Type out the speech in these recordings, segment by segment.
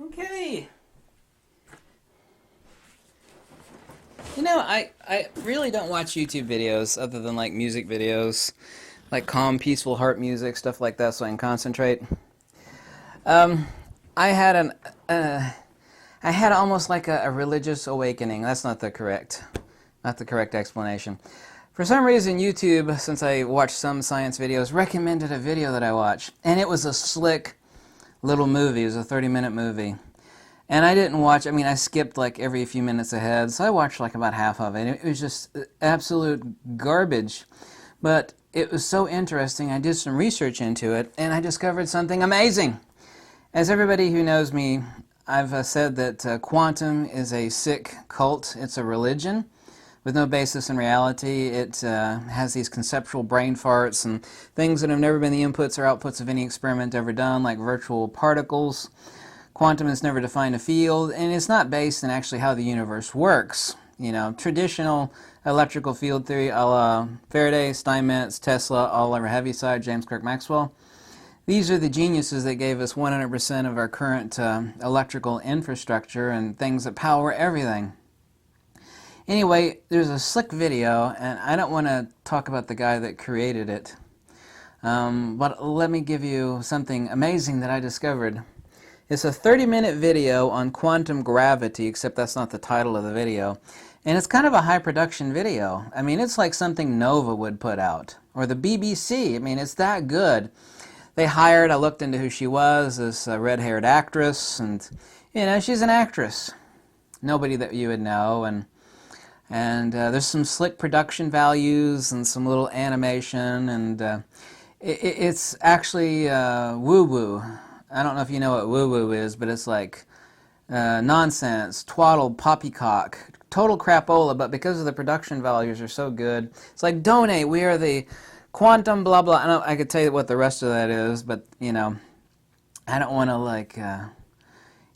Okay. You know, I really don't watch YouTube videos other than like music videos, like calm, peaceful heart music, stuff like that, so I can concentrate. Um, I had an, uh, I had almost like a religious awakening. That's not the correct explanation. For some reason, YouTube, since I watch some science videos, recommended a video that I watch, and it was a slick little movie. It was a 30-minute movie. And I didn't watch, I mean, I skipped like every few minutes ahead, so I watched like about half of it. It was just absolute garbage. But it was so interesting, I did some research into it, and I discovered something amazing. As everybody who knows me, I've said that quantum is a sick cult. It's a religion with no basis in reality. It has these conceptual brain farts and things that have never been the inputs or outputs of any experiment ever done, like virtual particles. Quantum has never defined a field, and it's not based in actually how the universe works. You know, traditional electrical field theory, a la Faraday, Steinmetz, Tesla, all over Heaviside, James Clerk Maxwell. These are the geniuses that gave us 100% of our current electrical infrastructure and things that power everything. Anyway, there's a slick video, and I don't want to talk about the guy that created it, but let me give you something amazing that I discovered. It's a 30-minute video on quantum gravity, except that's not the title of the video. And it's kind of a high-production video. I mean, it's like something Nova would put out, or the BBC. I mean, it's that good. They hired, I looked into who she was, this red-haired actress, and, you know, she's an actress. Nobody that you would know, and there's some slick production values and some little animation, and it's actually woo-woo. I don't know if you know what woo-woo is, but it's like nonsense, twaddle, poppycock, total crapola, but because of the production values are so good, it's like, donate, we are the quantum blah blah. I could tell you what the rest of that is, but, you know, I don't want to, like,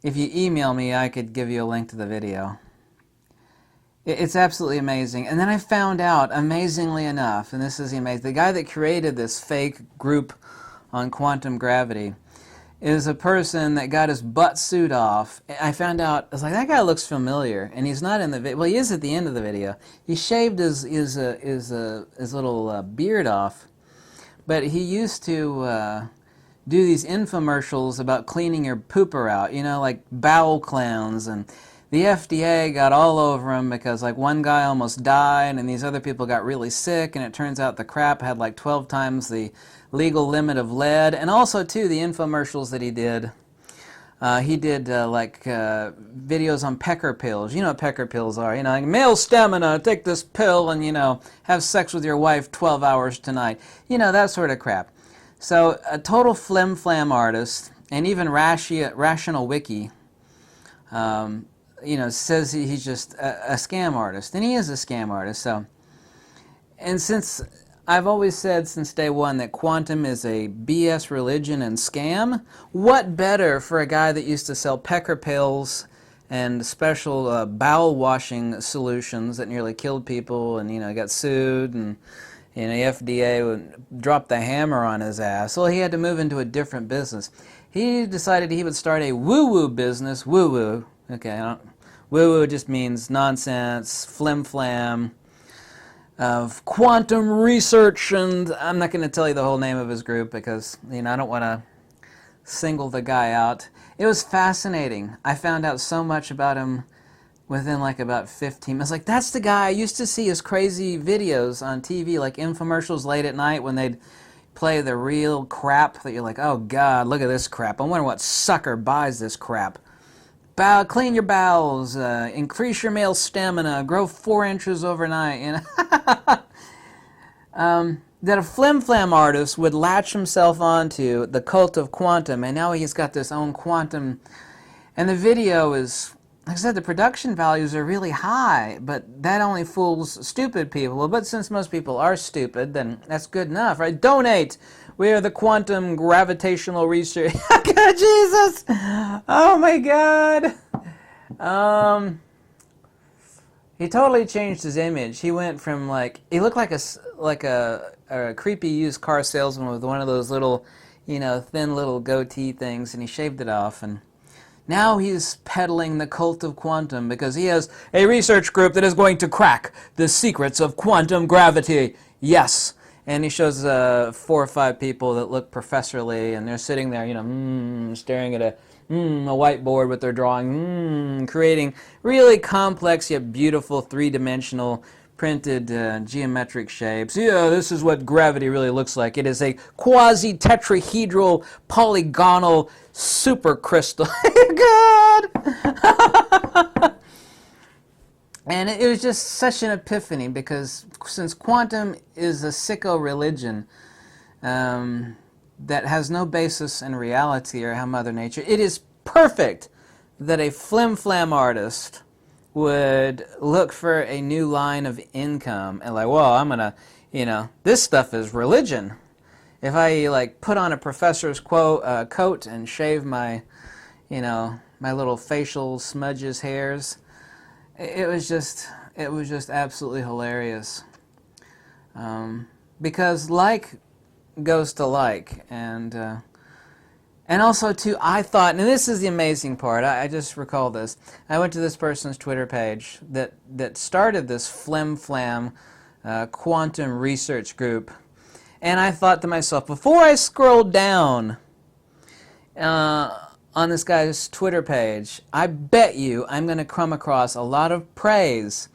if you email me, I could give you a link to the video. It's absolutely amazing. And then I found out, amazingly enough, and this is amazing, the guy that created this fake group on quantum gravity is a person that got his butt suit off. I found out, I was like, that guy looks familiar, and he's not in the video. Well, he is at the end of the video. He shaved his little beard off, but he used to do these infomercials about cleaning your pooper out, you know, like bowel clowns, and the FDA got all over him because, like, one guy almost died and these other people got really sick, and it turns out the crap had like 12 times the legal limit of lead. And also, too, the infomercials that he did videos on pecker pills. You know what pecker pills are, you know, like male stamina, take this pill and, you know, have sex with your wife 12 hours tonight. You know, that sort of crap. So a total flim-flam artist, and even Rational Wiki, you know, says he's just a scam artist, and he is a scam artist. So, and since I've always said since day one that quantum is a BS religion and scam, what better for a guy that used to sell pecker pills and special bowel washing solutions that nearly killed people, and, you know, got sued, and, you know, the FDA would drop the hammer on his ass. So he had to move into a different business. He decided he would start a woo-woo business. Woo-woo. Okay, woo-woo just means nonsense, flim-flam, of quantum research, and I'm not going to tell you the whole name of his group because, you know, I don't want to single the guy out. It was fascinating. I found out so much about him within like about 15 minutes. Like, that's the guy. I used to see his crazy videos on TV, like infomercials late at night when they'd play the real crap that you're like, oh God, look at this crap. I wonder what sucker buys this crap. Clean your bowels, increase your male stamina, grow 4 inches overnight. You know? That a flim-flam artist would latch himself onto the cult of quantum, and now he's got this own quantum. And the video is, like I said, the production values are really high, but that only fools stupid people. But since most people are stupid, then that's good enough, right? Donate! We are the quantum gravitational research. Jesus! Oh my God! He totally changed his image. He went from, like, he looked like a creepy used car salesman with one of those little, you know, thin little goatee things, and he shaved it off. And Now he's peddling the cult of quantum because he has a research group that is going to crack the secrets of quantum gravity. Yes. And he shows 4 or 5 people that look professorly, and they're sitting there, staring at a whiteboard with their drawing, creating really complex yet beautiful 3-dimensional printed geometric shapes. Yeah, this is what gravity really looks like. It is a quasi-tetrahedral, polygonal supercrystal. God! And it was just such an epiphany, because since quantum is a sicko religion that has no basis in reality or how Mother Nature, it is perfect that a flim-flam artist would look for a new line of income and like, well, I'm gonna, this stuff is religion. If I like put on a professor's coat and shave my, my little facial smudges hairs, it was just absolutely hilarious. Because like goes to like, and also too, I thought, and this is the amazing part, I just recall this. I went to this person's Twitter page that started this Flim-flam quantum research group, and I thought to myself, before I scrolled down on this guy's Twitter page, I bet you I'm going to come across a lot of praise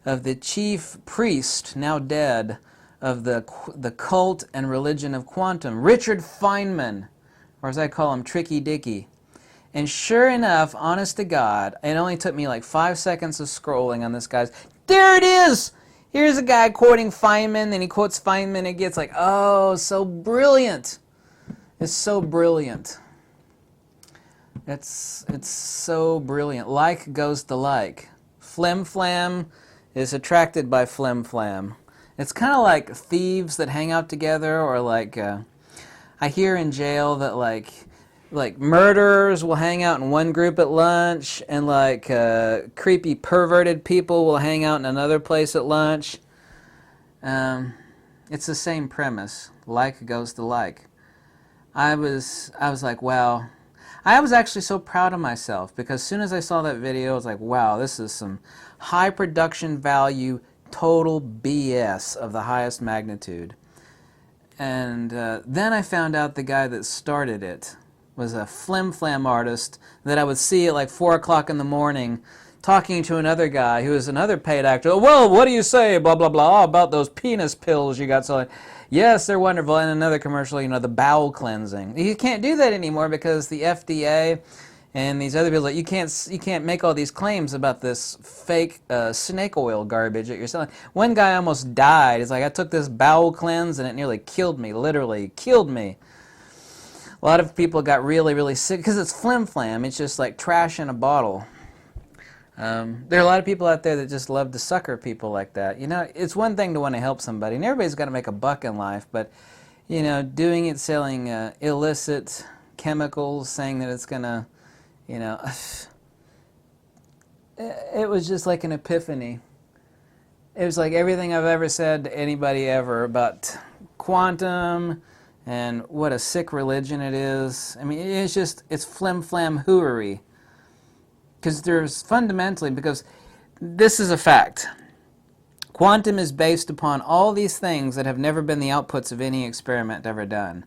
of the chief priest, now dead, of the cult and religion of quantum, Richard Feynman, or as I call him, Tricky Dicky. And sure enough, honest to God, it only took me like 5 seconds of scrolling on this guy's. There it is! Here's a guy quoting Feynman, and he quotes Feynman, and it gets like, oh, so brilliant. It's so brilliant. It's so brilliant. Like goes to like. Flim-flam is attracted by flim-flam. It's kind of like thieves that hang out together, or like I hear in jail that like murderers will hang out in one group at lunch, and like creepy perverted people will hang out in another place at lunch. It's the same premise. Like goes to like. I was like, wow. I was actually so proud of myself, because as soon as I saw that video, I was like, wow, this is some high production value, total BS of the highest magnitude. And then I found out the guy that started it was a flim-flam artist that I would see at like 4 o'clock in the morning talking to another guy who is another paid actor. Oh, well, what do you say, blah, blah, blah, about those penis pills you got selling? Yes, they're wonderful. And another commercial, the bowel cleansing. You can't do that anymore because the FDA and these other people, like, you can't make all these claims about this fake snake oil garbage that you're selling. One guy almost died. It's like, I took this bowel cleanse and it nearly killed me, literally killed me. A lot of people got really, really sick because it's flim-flam. It's just like trash in a bottle. There are a lot of people out there that just love to sucker people like that. It's one thing to want to help somebody, and everybody's got to make a buck in life, but, doing it selling illicit chemicals, saying that it's going to, it was just like an epiphany. It was like everything I've ever said to anybody ever about quantum and what a sick religion it is. I mean, it's flim-flam hooery. Because because this is a fact. Quantum is based upon all these things that have never been the outputs of any experiment ever done.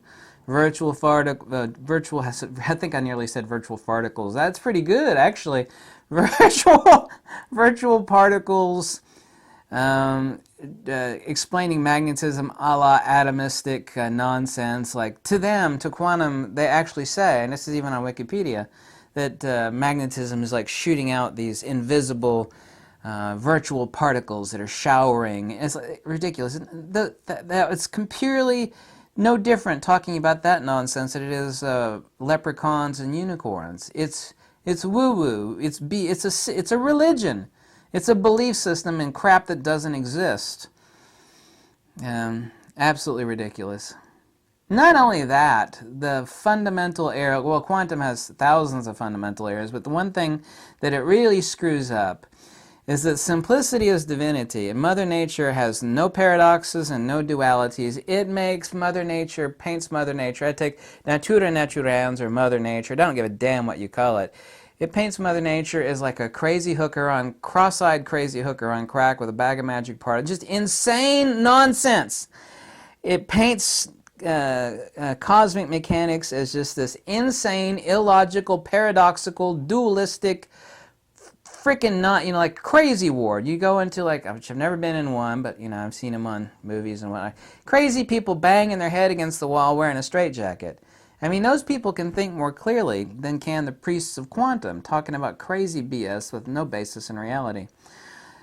I think I nearly said virtual particles. That's pretty good, actually. Virtual particles, explaining magnetism a la atomistic nonsense. Like, to quantum, they actually say, and this is even on Wikipedia, that magnetism is like shooting out these invisible virtual particles that are showering. It's like ridiculous. It's purely no different talking about that nonsense than it is leprechauns and unicorns. It's woo-woo. It's a religion. It's a belief system in crap that doesn't exist. Absolutely ridiculous. Not only that, the fundamental error, well, quantum has thousands of fundamental errors, but the one thing that it really screws up is that simplicity is divinity, and Mother Nature has no paradoxes and no dualities. It makes Mother Nature, paints Mother Nature. I take natura naturans or Mother Nature. I don't give a damn what you call it. It paints Mother Nature as like a crazy hooker on, cross-eyed crazy hooker on crack with a bag of magic particles. Just insane nonsense. It paints cosmic mechanics as just this insane, illogical, paradoxical, dualistic, freaking not, like crazy ward. You go into like, which I've never been in one, but I've seen them on movies and whatnot. Crazy people banging their head against the wall wearing a straitjacket. I mean, those people can think more clearly than can the priests of quantum, talking about crazy BS with no basis in reality.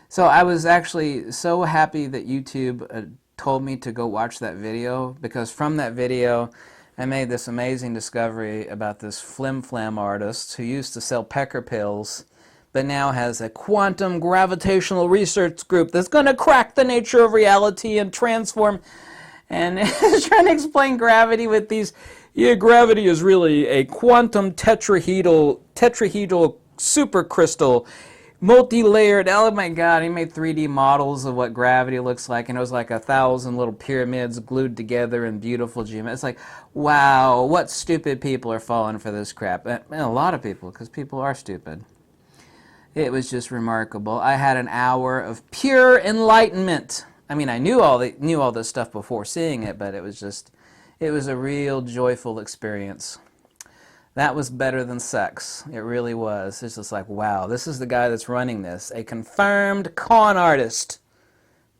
So I was actually so happy that YouTube told me to go watch that video, because from that video I made this amazing discovery about this Flim-flam artist who used to sell pecker pills, but now has a quantum gravitational research group that's going to crack the nature of reality and transform, and is trying to explain gravity with these. Yeah, gravity is really a quantum tetrahedral supercrystal, multi-layered. Oh my God, he made 3D models of what gravity looks like, and it was like 1,000 little pyramids glued together in beautiful geometry. It's like, wow, what stupid people are falling for this crap. And a lot of people, because people are stupid. It was just remarkable. I had an hour of pure enlightenment. I mean, I knew all this stuff before seeing it, but it was a real joyful experience. That was better than sex. It really was. It's just like, wow, this is the guy that's running this, a confirmed con artist.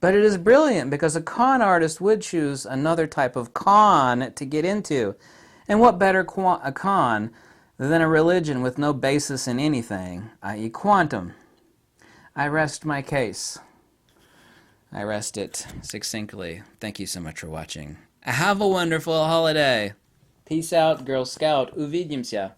But it is brilliant, because a con artist would choose another type of con to get into. And what better a con than a religion with no basis in anything, i.e. quantum? I rest my case. I rest it succinctly. Thank you so much for watching. Have a wonderful holiday. Peace out, Girl Scout. Увидимся.